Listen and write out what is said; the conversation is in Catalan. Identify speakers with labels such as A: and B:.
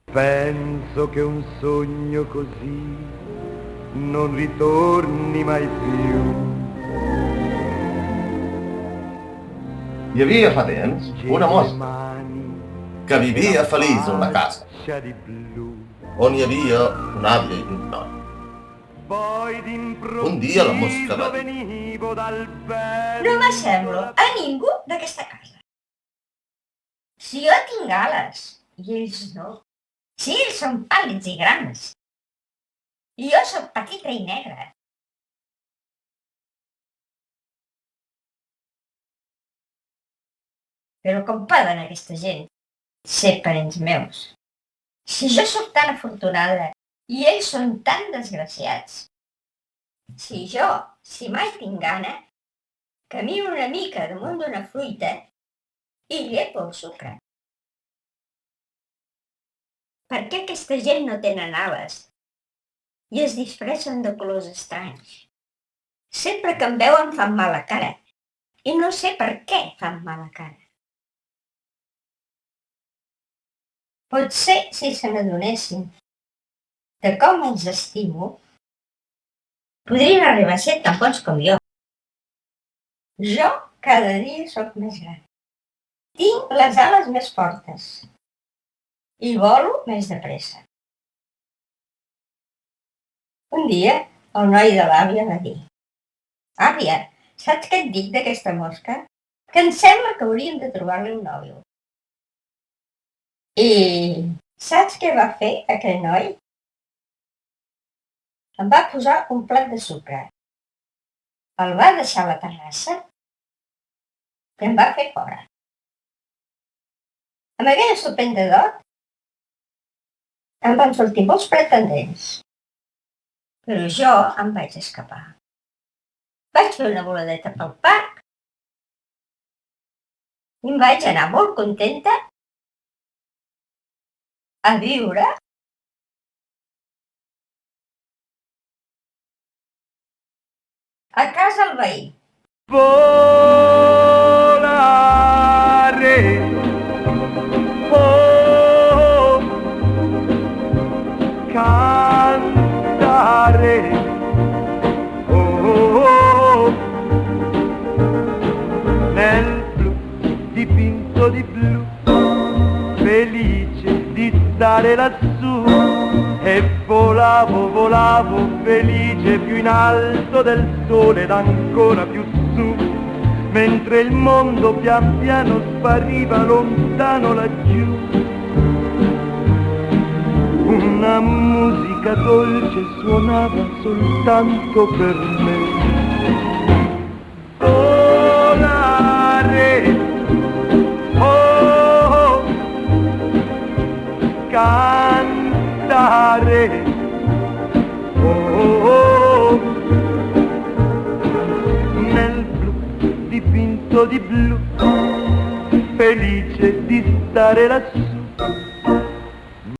A: Penso che un sogno così non ritorni mai più.
B: Hi havia fa temps una mosca que vivia feliç a una casa on hi havia un avi i un noi. Un dia la mosca va dir:
C: No m'assemblo a ningú d'aquesta casa. Si jo tinc ales i ells no, si ells són pàl·lids i grans, i jo sóc petita i negra. Però com poden aquesta gent ser parents meus? Si jo sóc tan afortunada i ells són tan desgraciats. Si mai tinc gana, camino una mica damunt d'una fruita i llepo el sucre. Per què aquesta gent no tenen ales i es disfressen de colors estranys? Sempre que em veuen fan mala cara i no sé per què fan mala cara. Potser si se n'adonessin de com els estimo, podrien arribar a ser tan bons com jo. Jo cada dia sóc més gran. Tinc les ales més fortes i volo més de pressa. Un dia el noi de l'àvia va dir: «Àvia, saps què et dic d'aquesta mosca? Que em sembla que hauríem de trobar-li un nòvio». I saps què va fer aquell noi? Em va posar un plat de sucre, el va deixar a la terrassa i em va fer fora. Amb aquella estupenda dot em van sortir molts pretendents, però jo em vaig escapar. Vaig fer una voladeta pel parc i em vaig anar molt contenta a viure a casa al veí.
A: Volare, oh, cantare, oh, nel blu dipinto di blu, felice di stare lassù. E volavo, volavo, felice più in alto del sole ed ancora più su, mentre il mondo pian piano spariva lontano laggiù. Una musica dolce suonava soltanto per me. Volare, oh, cantare, oh, nel blu dipinto di blu, felice di stare lassù.